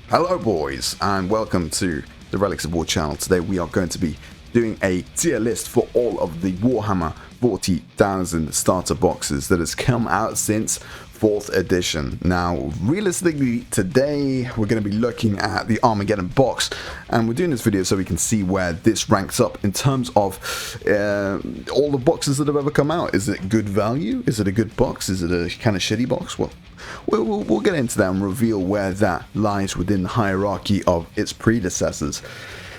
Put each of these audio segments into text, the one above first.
Hello boys and welcome to the Relics of War channel. Today we are going to be doing a tier list for all of the Warhammer 40,000 starter boxes that has come out since 4th edition. Now realistically today we're going to be looking at the Armageddon box, and we're doing this video so we can see where this ranks up in terms of all the boxes that have ever come out. Is it good value? Is it a good box? Is it a kind of shitty box? Well, we'll get into that and reveal where that lies within the hierarchy of its predecessors.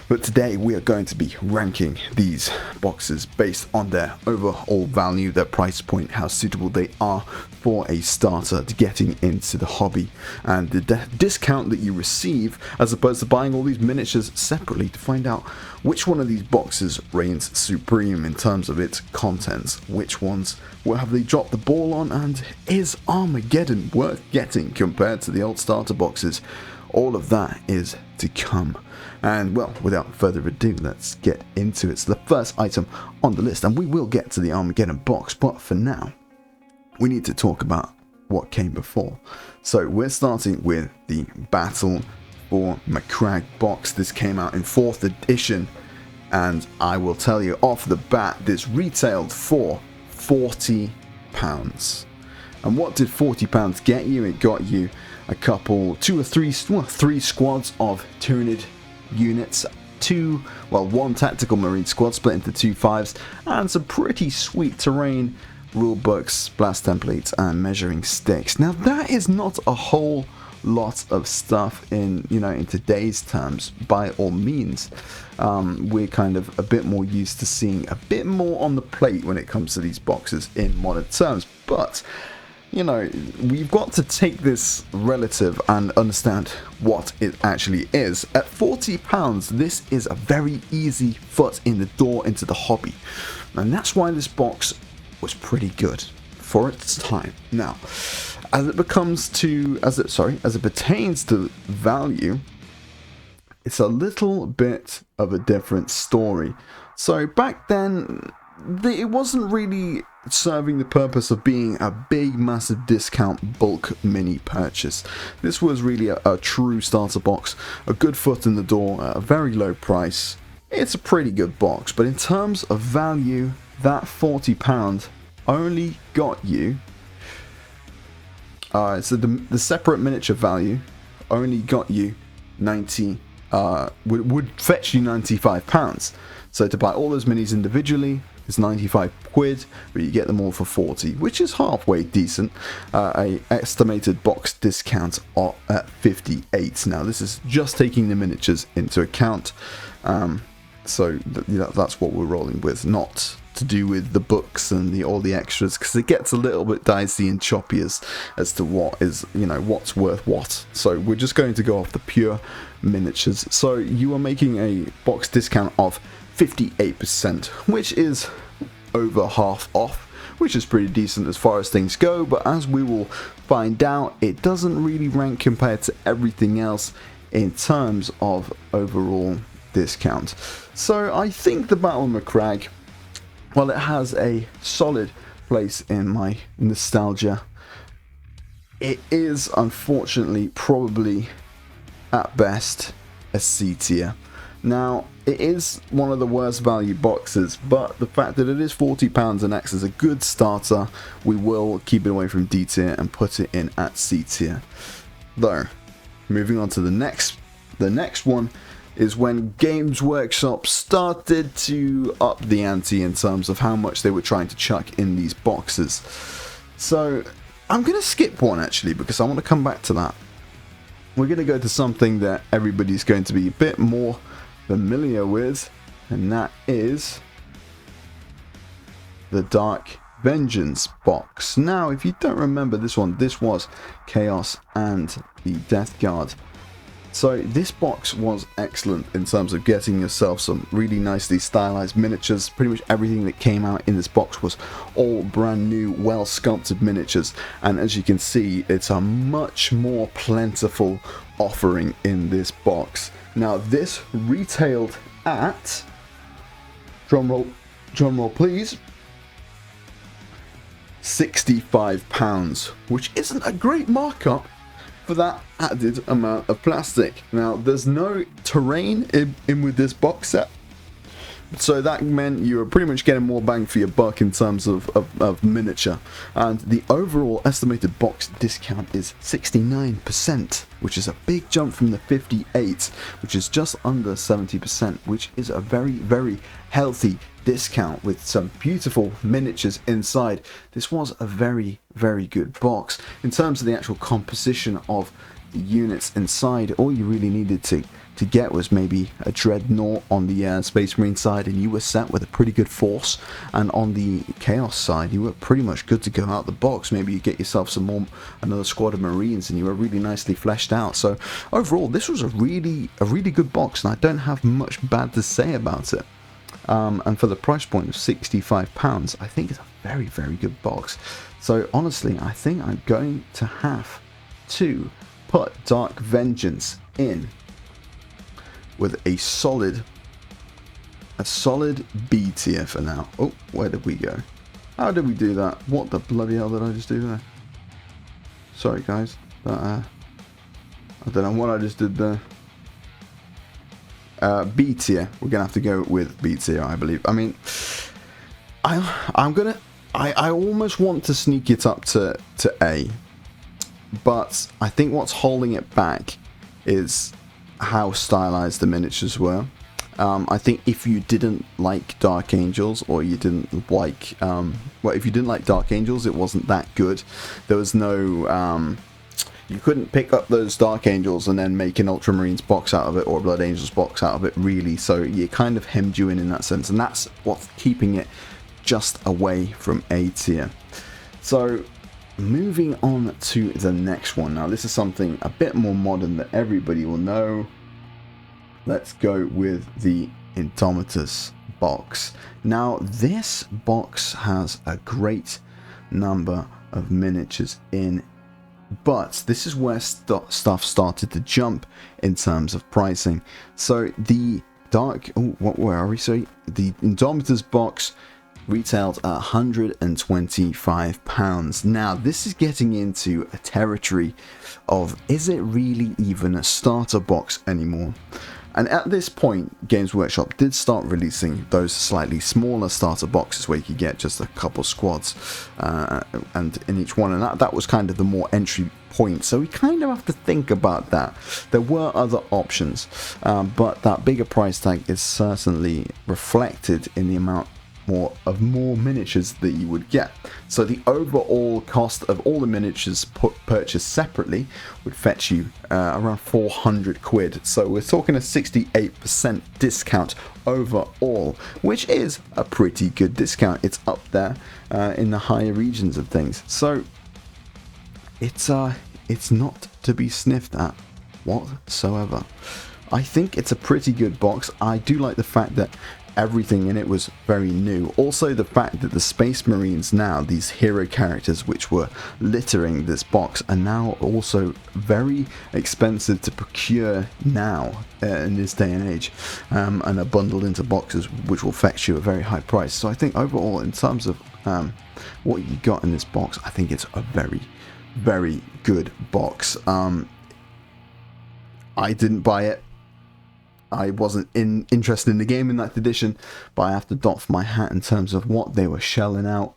But today we are going to be ranking these boxes based on their overall value, their price point, how suitable they are for a starter to getting into the hobby, and the discount that you receive as opposed to buying all these miniatures separately to find out which one of these boxes reigns supreme in terms of its contents, which ones will have they dropped the ball on, and is Armageddon worth getting compared to the old starter boxes. All of that is to come. And well, without further ado, let's get into it. So the first item on the list, and we will get to the Armageddon box, but for now, we need to talk about what came before. So we're starting with the Battle for Macragge box. This came out in 4th edition, and I will tell you off the bat, this retailed for £40. And what did £40 get you? It got you a couple, three squads of Tyranid units, one tactical marine squad split into 2 5s, and some pretty sweet terrain rule books, blast templates, and measuring sticks. Now that is not a whole lot of stuff in today's terms. By all means, we're kind of a bit more used to seeing a bit more on the plate when it comes to these boxes in modern terms, but we've got to take this relative and understand what it actually is. At £40, this is a very easy foot in the door into the hobby, and that's why this box was pretty good for its time. Now, as it pertains to value, it's a little bit of a different story. So back then, it wasn't really serving the purpose of being a big massive discount bulk mini purchase. This was really a true starter box, a good foot in the door at a very low price. It's a pretty good box, but in terms of value, that £40 only got you so the separate miniature value only got you would fetch you £95. So to buy all those minis individually is 95 quid, but you get them all for 40, which is halfway decent. A estimated box discount at 58. Now this is just taking the miniatures into account, so that's what we're rolling with, not to do with the books and all the extras, because it gets a little bit dicey and choppy as to what is what's worth what. So we're just going to go off the pure miniatures. So you are making a box discount of 58%, which is over half off, which is pretty decent as far as things go, but as we will find out, it doesn't really rank compared to everything else in terms of overall discount. So I think the Battle of Macragge, well, it has a solid place in my nostalgia. It is unfortunately probably at best a C tier. Now, it is one of the worst value boxes, but the fact that it is £40 and acts as a good starter, we will keep it away from D tier and put it in at C tier. Though, moving on to the next one is when Games Workshop started to up the ante in terms of how much they were trying to chuck in these boxes. So, I'm going to skip one actually, because I want to come back to that. We're going to go to something that everybody's going to be a bit more familiar with, and that is the Dark Vengeance box. Now, if you don't remember this one, this was Chaos and the Death Guard. So this box was excellent in terms of getting yourself some really nicely stylized miniatures. Pretty much everything that came out in this box was all brand new, well sculpted miniatures, and as you can see, it's a much more plentiful offering in this box. Now this retailed at, drumroll please, £65, which isn't a great markup for that added amount of plastic. Now, there's no terrain in with this box set, so that meant you were pretty much getting more bang for your buck in terms of miniature. And the overall estimated box discount is 69%, which is a big jump from the 58, which is just under 70%, which is a very, very healthy discount with some beautiful miniatures inside. This was a very, very good box. In terms of the actual composition of the units inside, all you really needed to get was maybe a dreadnought on the Space Marine side, and you were set with a pretty good force. And on the Chaos side, you were pretty much good to go out the box. Maybe you get yourself another squad of Marines, and you were really nicely fleshed out. So overall, this was a really good box, and I don't have much bad to say about it. And for the price point of £65, I think it's a very, very good box. So honestly, I think I'm going to have to put Dark Vengeance in with a solid B tier for now. Oh, where did we go? How did we do that? What the bloody hell did I just do there? Sorry guys, but I don't know what I just did there. B tier. We're gonna have to go with B tier, I believe. I mean, I almost want to sneak it up to A, but I think what's holding it back is how stylized the miniatures were. I think if you didn't like Dark Angels, or you didn't like if you didn't like Dark Angels, it wasn't that good. There was no you couldn't pick up those Dark Angels and then make an Ultramarines box out of it, or a Blood Angels box out of it, really. So it kind of hemmed you in that sense, and that's what's keeping it just away from A tier. So moving on to the next one. Now, this is something a bit more modern that everybody will know. Let's go with the Indomitus box. Now, this box has a great number of miniatures in, but this is where stuff started to jump in terms of pricing. So the where are we? So the Indomitus box retailed at £125. Now, this is getting into a territory of, is it really even a starter box anymore? And at this point, Games Workshop did start releasing those slightly smaller starter boxes where you could get just a couple squads and in each one, and that was kind of the more entry point. So we kind of have to think about that. There were other options, but that bigger price tag is certainly reflected in the amount more miniatures that you would get. So the overall cost of all the miniatures purchased separately would fetch you around 400 quid. So we're talking a 68% discount overall, which is a pretty good discount. It's up there in the higher regions of things. So it's not to be sniffed at whatsoever. I think it's a pretty good box. I do like the fact that everything in it was very new. Also, the fact that the Space Marines now, these hero characters which were littering this box, are now also very expensive to procure now in this day and age, and are bundled into boxes which will fetch you a very high price. So I think overall, in terms of what you got in this box, I think it's a very, very good box. I didn't buy it. I wasn't interested in the game in that edition, but I have to doff my hat in terms of what they were shelling out.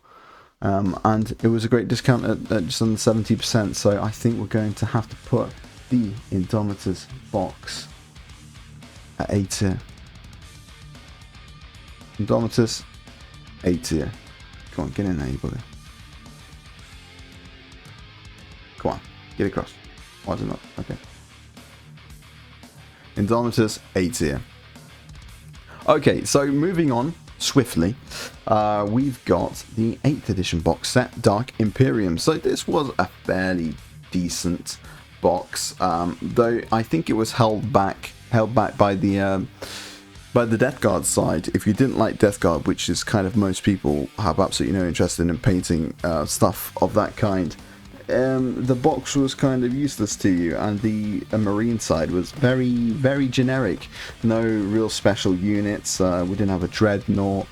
And it was a great discount at just under 70%, so I think we're going to have to put the Indomitus box at A tier. Indomitus, A tier. Come on, get in there, you buddy. Come on, get across. Why is it not? Okay. Indomitus, A tier. Okay, so moving on swiftly, we've got the 8th edition box set, Dark Imperium. So this was a fairly decent box, though I think it was held back by the Death Guard side. If you didn't like Death Guard, which is kind of most people have absolutely no interest in painting stuff of that kind, the box was kind of useless to you, and the marine side was very generic. No real special units. We didn't have a dreadnought.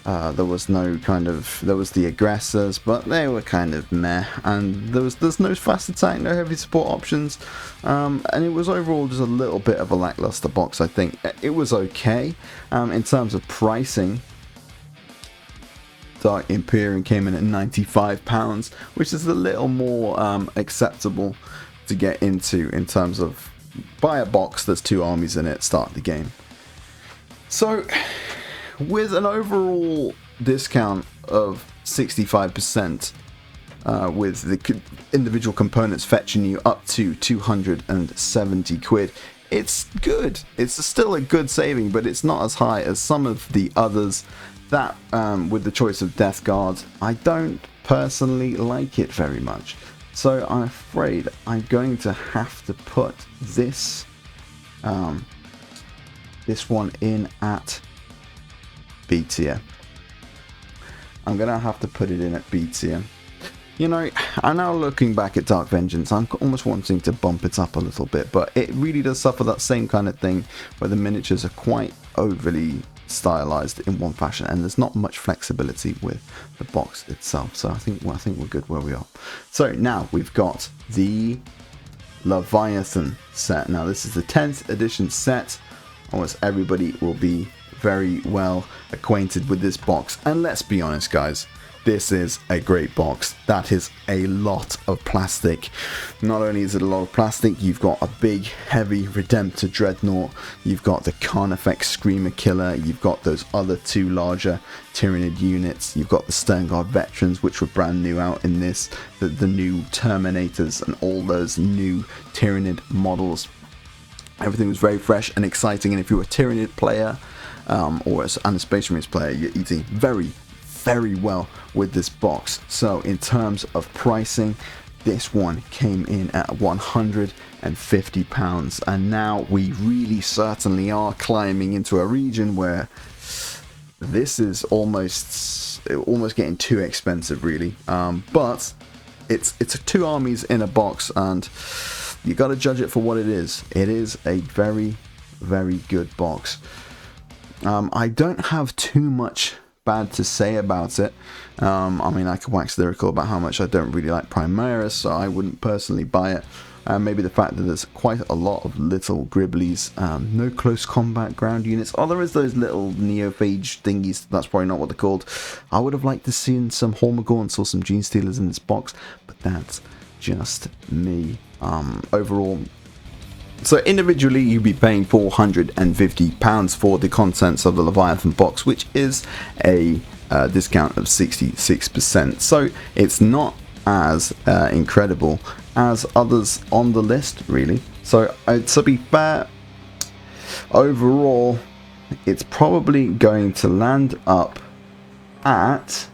There was the aggressors, but they were kind of meh. And there's no fast attack, no heavy support options, and it was overall just a little bit of a lackluster box. I think it was okay in terms of pricing. Dark Imperium came in at £95, which is a little more acceptable to get into in terms of buy a box that's 2 armies in it, start the game. So with an overall discount of 65%, with the individual components fetching you up to 270 quid, it's good. It's still a good saving, but it's not as high as some of the others that with the choice of Death Guard, I don't personally like it very much. So I'm afraid I'm going to have to put this this one in at B tier. I'm gonna have to put it in at B tier. You know, I'm now looking back at Dark Vengeance, I'm almost wanting to bump it up a little bit, but it really does suffer that same kind of thing where the miniatures are quite overly stylized in one fashion, and there's not much flexibility with the box itself. So I think we're good where we are. So now we've got the Leviathan set. Now this is the 10th edition set. Almost everybody will be very well acquainted with this box, and let's be honest, guys, this is a great box. That is a lot of plastic. Not only is it a lot of plastic, you've got a big, heavy Redemptor Dreadnought, you've got the Carnifex Screamer Killer, you've got those other 2 larger Tyranid units, you've got the Sternguard Veterans, which were brand new out in this, the new Terminators, and all those new Tyranid models. Everything was very fresh and exciting, and if you're a Tyranid player, or a Space Marines player, you're eating very well with this box. So in terms of pricing, this one came in at £150, and now we really certainly are climbing into a region where this is almost getting too expensive, really. But it's 2 armies in a box, and you got to judge it for what it is. It is a very good box. I don't have too much bad to say about it. I mean, I could wax lyrical about how much I don't really like Primaris, so I wouldn't personally buy it. Maybe the fact that there's quite a lot of little gribblies, no close combat ground units. Oh, there is those little neophage thingies, that's probably not what they're called. I would have liked to see some Hormagaunts or some Gene Stealers in this box, but that's just me. Overall, so individually you'd be paying £450 for the contents of the Leviathan box, which is a discount of 66%. So it's not as incredible as others on the list, really. So to be fair, overall it's probably going to land up at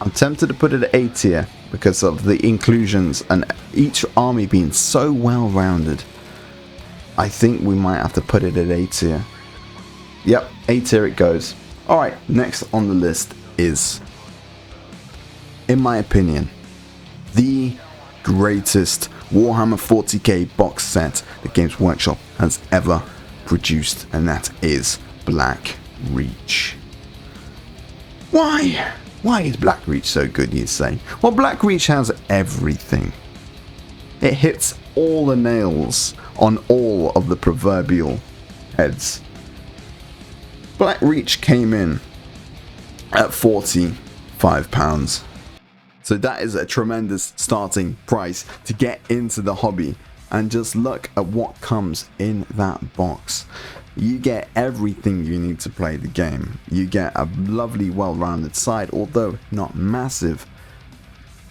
I'm tempted to put it at A tier because of the inclusions and each army being so well rounded. I think we might have to put it at A tier. Yep, A tier it goes. Alright, next on the list is, in my opinion, the greatest Warhammer 40k box set that Games Workshop has ever produced, and that is Black Reach. Why? Why is Black Reach so good, you say? Well, Black Reach has everything. It hits all the nails on all of the proverbial heads. Black Reach came in at £45. So that is a tremendous starting price to get into the hobby. And just look at what comes in that box. You get everything you need to play the game. You get a lovely, well-rounded side, although not massive.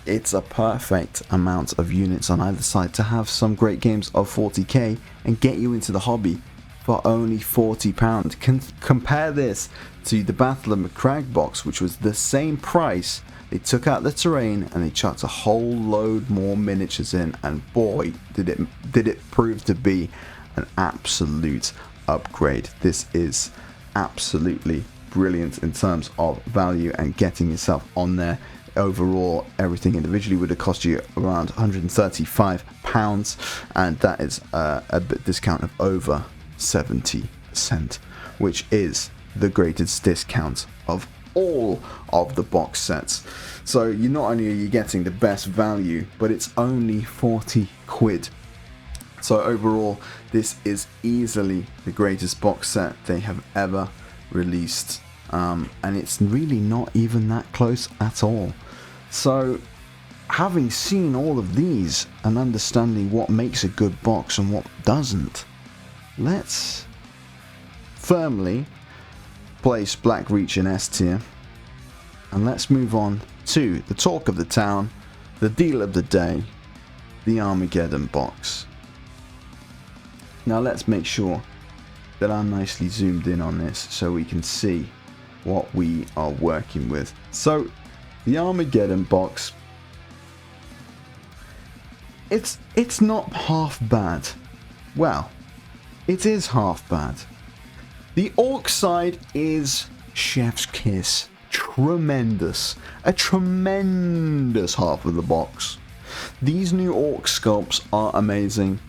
It's a perfect amount of units on either side to have some great games of 40k and get you into the hobby for only £40. Compare this to the Battle of Macragge box, which was the same price. They took out the terrain and they chucked a whole load more miniatures in, and boy, did it prove to be an absolute upgrade. This is absolutely brilliant in terms of value and getting yourself on there. Overall, everything individually would have cost you around £135, and that is a discount of over 70%, which is the greatest discount of all of the box sets. So you not only are you getting the best value, but it's only 40 quid. So overall, this is easily the greatest box set they have ever released, and it's really not even that close at all. So having seen all of these and understanding what makes a good box and what doesn't, let's firmly place Black Reach in S tier, and let's move on to the talk of the town, the deal of the day, the Armageddon box. Now let's make sure that I'm nicely zoomed in on this so we can see what we are working with. So the Armageddon box, it's not half bad. Well, it is half bad. The Orc side is chef's kiss. Tremendous. A tremendous half of the box. These new Orc sculpts are amazing.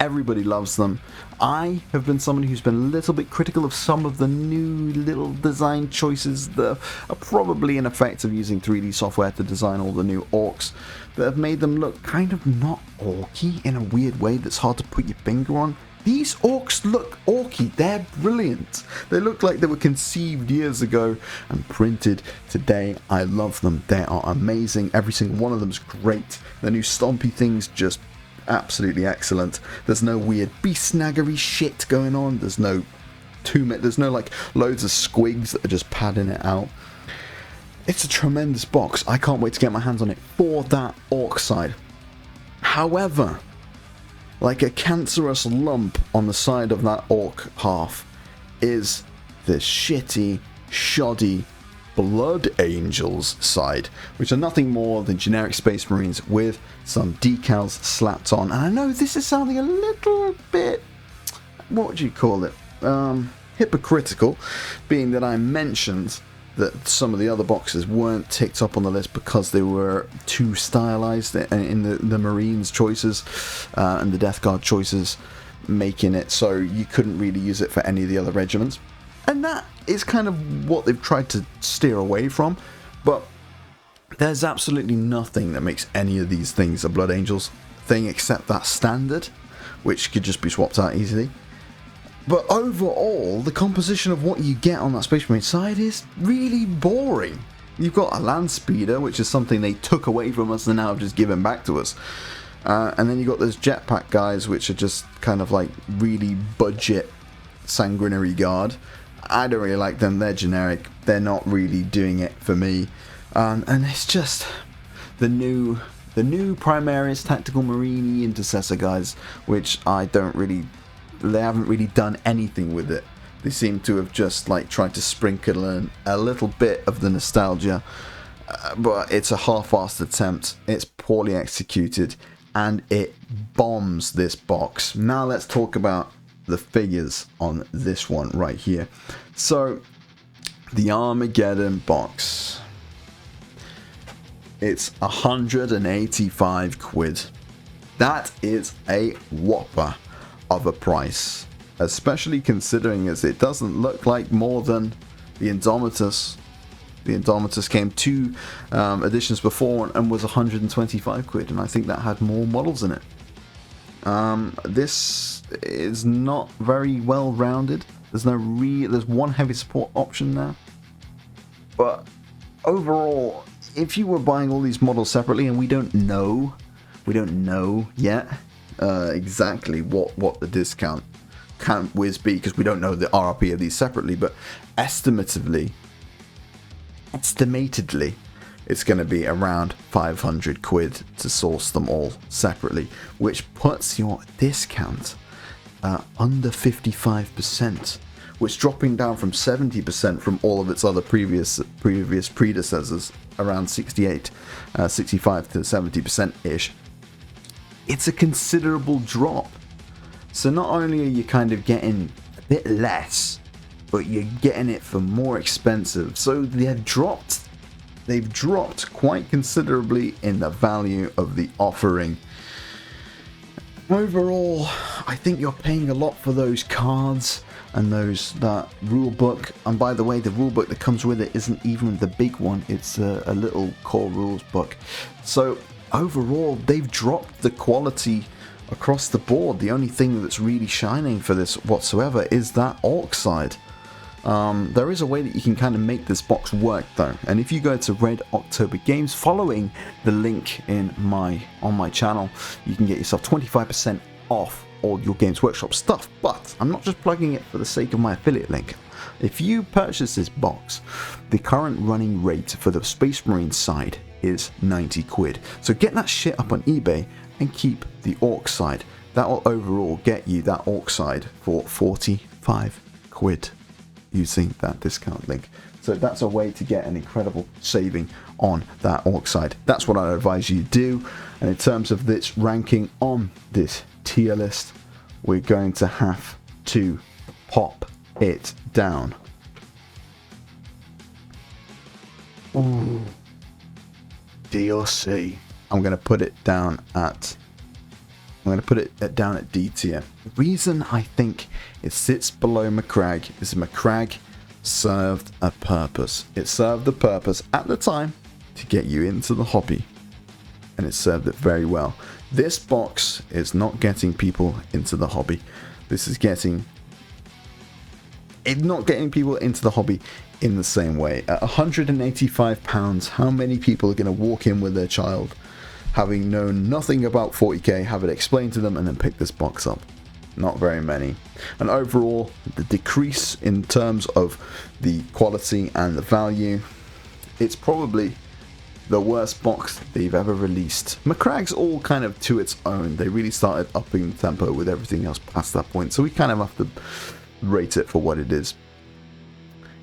Everybody loves them. I have been someone who's been a little bit critical of some of the new little design choices that are probably an effect of using 3D software to design all the new orcs that have made them look kind of not orky in a weird way that's hard to put your finger on. These orcs look orky. They're brilliant. They look like they were conceived years ago and printed today. I love them. They are amazing. Every single one of them is great. The new stompy things just absolutely excellent. There's no weird beast snaggery shit going on. There's no like loads of squigs that are just padding it out. It's a tremendous box. I can't wait to get my hands on it for that orc side. However, like a cancerous lump on the side of that orc half is the shitty, shoddy Blood Angels side, which are nothing more than generic Space Marines with some decals slapped on. And I know this is sounding a little bit, what would you call it, hypocritical, being that I mentioned that some of the other boxes weren't ticked up on the list because they were too stylized in the Marines choices and the Death Guard choices, making it so you couldn't really use it for any of the other regiments. And that is kind of what they've tried to steer away from, but there's absolutely nothing that makes any of these things a Blood Angels thing except that standard, which could just be swapped out easily. But overall, the composition of what you get on that Space Marine side is really boring. You've got a Land Speeder, which is something they took away from us and now have just given back to us. And then you've got those jetpack guys, which are just kind of like really budget Sanguinary Guard. I don't really like them. They're generic. They're not really doing it for me. And it's just the new Primaris Tactical Marine Intercessor guys, which they haven't really done anything with it. They seem to have just like tried to sprinkle in a little bit of the nostalgia, but it's a half-assed attempt. It's poorly executed, and it bombs this box. Now let's talk about the figures on this one right here. So the Armageddon box, it's 185 quid. That is a whopper of a price, especially considering as it doesn't look like more than the Indomitus. The Indomitus came 2 editions before and was 125 quid, and I think that had more models in it. This is not very well rounded. There's one heavy support option now, but overall, if you were buying all these models separately, and we don't know yet exactly what the discount can't be, because we don't know the RRP of these separately, but estimatedly it's going to be around 500 quid to source them all separately, which puts your discount under 55%, which dropping down from 70% from all of its other previous predecessors, around 65 to 70% ish. It's a considerable drop. So not only are you kind of getting a bit less but you're getting it for more expensive. So they've dropped quite considerably in the value of the offering. Overall, I think you're paying a lot for those cards and that rule book. And by the way, the rule book that comes with it isn't even the big one, it's a little core rules book. So overall, they've dropped the quality across the board. The only thing that's really shining for this whatsoever is that orc side. There is a way that you can kind of make this box work though, and if you go to Red October Games, following the link on my channel, you can get yourself 25% off all your Games Workshop stuff. But I'm not just plugging it for the sake of my affiliate link. If you purchase this box, the current running rate for the Space Marine side is 90 quid. So get that shit up on eBay and keep the orc side. That will overall get you that orc side for 45 quid. Using that discount link. So that's a way to get an incredible saving on that orc side. That's what I advise you do. And in terms of this ranking on this tier list, we're going to have to pop it down. Ooh. DLC. I'm going to put it down at D tier. The reason I think it sits below Macragge is Macragge served a purpose. It served the purpose at the time to get you into the hobby, and it served it very well. This box is not getting people into the hobby. This is not getting people into the hobby in the same way. At £185, how many people are going to walk in with their child, having known nothing about 40k, have it explained to them, and then pick this box up? Not very many. And overall, the decrease in terms of the quality and the value, it's probably the worst box they've ever released. Macragge's all kind of to its own. They really started upping the tempo with everything else past that point, so we kind of have to rate it for what it is.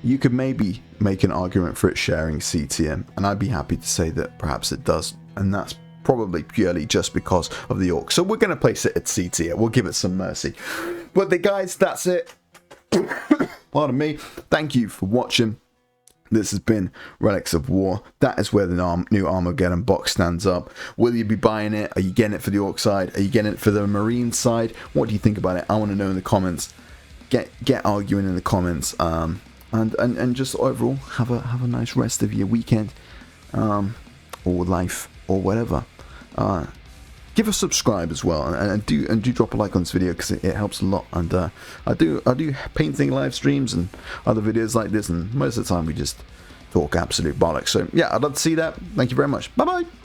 You could maybe make an argument for it sharing C tier, and I'd be happy to say that perhaps it does, and that's probably purely just because of the orc. So we're going to place it at C tier. We'll give it some mercy. But guys, that's it. Pardon me. Thank you for watching. This has been Relics of War. That is where the new Armageddon box stands up. Will you be buying it? Are you getting it for the orc side? Are you getting it for the marine side? What do you think about it? I want to know in the comments. Get arguing in the comments. And just overall, have a nice rest of your weekend, or life, or whatever. Give a subscribe as well, and do drop a like on this video, because it helps a lot. And I do painting live streams and other videos like this, and most of the time we just talk absolute bollocks. So yeah, I'd love to see that. Thank you very much. Bye bye.